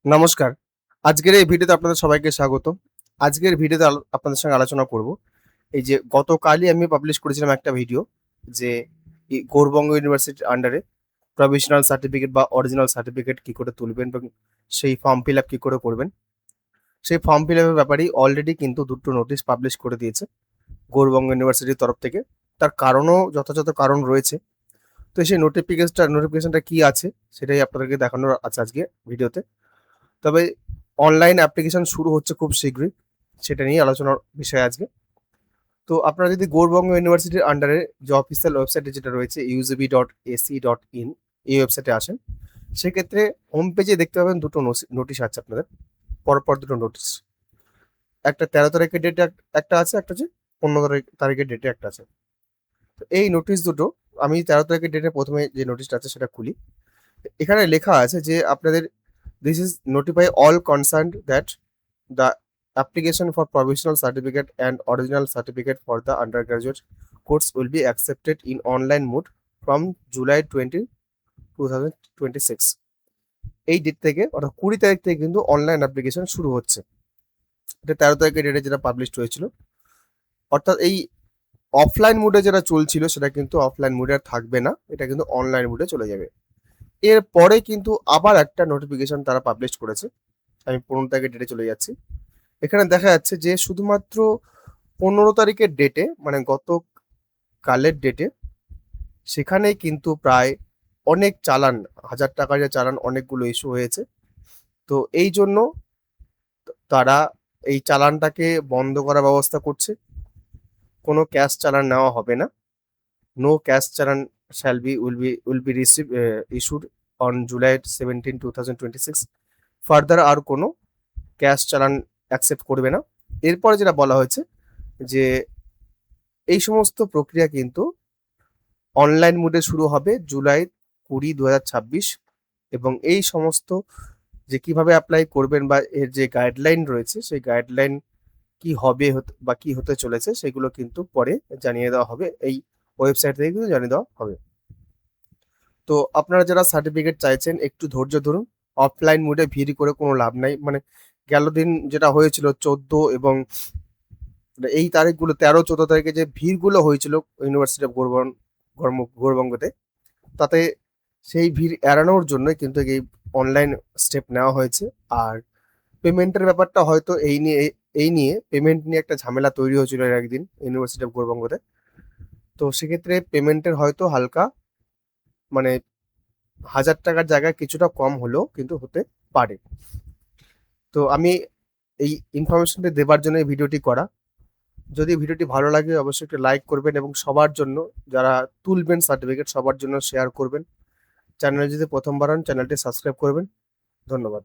নমস্কার। আজকের এই ভিডিওতে আপনাদের সবাইকে স্বাগত। আজকের ভিডিওতে আপনাদের সঙ্গে আলোচনা করব। এই যে গতকালই আমি পাবলিশ করেছিলাম একটা ভিডিও যে গৌড়বঙ্গ ইউনিভার্সিটির আন্ডারে প্রভিশনাল সার্টিফিকেট বা অরিজিনাল সার্টিফিকেট কি করে তুলবেন এবং সেই ফর্ম ফিল আপ কি করে করবেন। সেই ফর্ম ফিল আপের ব্যাপারেই অলরেডি কিন্তু ২ টো নোটিশ পাবলিশ করে দিয়েছে গৌড়বঙ্গ ইউনিভার্সিটির তরফ থেকে। তার কারণও যথাযথ কারণ রয়েছে। তো সেই নোটিফিকেশনটা কি আছে সেটাই আপনাদেরকে দেখানোর আছে আজকে ভিডিওতে। তবে অনলাইন অ্যাপ্লিকেশন শুরু হচ্ছে খুব শীঘ্রই। সেটা নিয়ে আলোচনার বিষয় আজকে। তো আপনারা যদি গৌড়বঙ্গ ইউনিভার্সিটির আন্ডারে যে অফিসিয়াল ওয়েবসাইটে যেটা রয়েছে ucb.ac.in এই ওয়েবসাইটে আসেন। সেক্ষেত্রে হোম পেজে দেখতে পাবেন ২ টো নোটিশ আছে আপনাদের। পরপর ২ টো নোটিশ। একটা ১৩ তারিখের ডেটে একটা আছে, একটা হচ্ছে ১৫ তারিখের ডেটে একটা আছে। তো এই নোটিশ দুটো আমি ১৩ তারিখের ডেটে ১ম এ যে নোটিশটা আছে সেটা খুলি। এখানে লেখা আছে যে আপনাদের this is notify all concerned that the application for provisional certificate and original certificate for the undergraduate course will be accepted in online mode from July 20, 2026 এই ডেট থেকে অর্থাৎ ২০ তারিখ থেকে কিন্তু অনলাইন অ্যাপ্লিকেশন শুরু হচ্ছে। এটা ১৩ তারিখের ডেটে যেটা পাবলিশ হয়েছিল। অর্থাৎ এই অফলাইন মোডে যেটা চলছিল সেটা কিন্তু অফলাইন মোডে আর থাকবে না। এটা কিন্তু অনলাইন মোডে চলে যাবে। এরপরে কিন্তু আবার একটা নোটিফিকেশন তারা পাবলিশ করেছে। আমি ১৫ তারিখের ডেটে চলে যাচ্ছি। এখানে দেখা যাচ্ছে যে শুধুমাত্র ১৫ তারিখের ডেটে মানে গতকালের ডেটে সেখানেই কিন্তু প্রায় অনেক চালান, হাজার টাকার যে চালান অনেকগুলো ইস্যু হয়েছে। তো এই জন্য তারা এই চালানটাকে বন্ধ করার ব্যবস্থা করছে। কোনো ক্যাশ চালান নেওয়া হবে না। No cash challan will be issued on July 17, 2026 further আর কোনো ক্যাশ চালান অ্যাকসেপ্ট করবে না। এরপরে যেটা বলা হয়েছে যে এই সমস্ত প্রক্রিয়া কিন্তু অনলাইন মোডে শুরু হবে জুলাই ২০, ২০২৬ এবং এই সমস্ত যে কিভাবে অ্যাপ্লাই করবেন বা এর যে গাইডলাইন রয়েছে সেই গাইডলাইন কি হবে বা কি হতে চলেছে সেগুলো কিন্তু পরে জানিয়ে দেওয়া হবে। এই ওয়েবসাইট থেকে কিন্তু জানিয়ে দেওয়া হবে। তো আপনারা যারা সার্টিফিকেট চাইছেন একটু ধৈর্য ধরুন। অফলাইন মোডে ভিড় করে কোনো লাভ নাই। মানে গেল দিন যেটা হয়েছিল ১৪ এবং এই তারিখগুলো ১৩-১৪ তারিখে যে ভিড়গুলো হয়েছিল ইউনিভার্সিটি অফ গৌড়বঙ্গতে, তাতে সেই ভিড় এড়ানোর জন্যই কিন্তু এই অনলাইন স্টেপ নেওয়া হয়েছে। আর পেমেন্টের ব্যাপারটা হয়তো এই নিয়ে পেমেন্ট নিয়ে একটা ঝামেলা তৈরি হয়েছিল এর একদিন ইউনিভার্সিটি অফ গৌড়বঙ্গতে। তো সেক্ষেত্রে পেমেন্টের হয়তো হালকা মানে ৳১,০০০ জায়গায় কিছুটা কম হলেও কিন্তু হতে পারে। তো আমি এই ইনফরমেশনটা দেবার জন্য এই ভিডিওটি করা। যদি ভিডিওটি ভালো লাগে অবশ্যই একটু লাইক করবেন এবং সবার জন্য যারা তুলবেন সার্টিফিকেট সবার জন্য শেয়ার করবেন। চ্যানেলে যদি প্রথমবার হন চ্যানেলটি সাবস্ক্রাইব করবেন। ধন্যবাদ।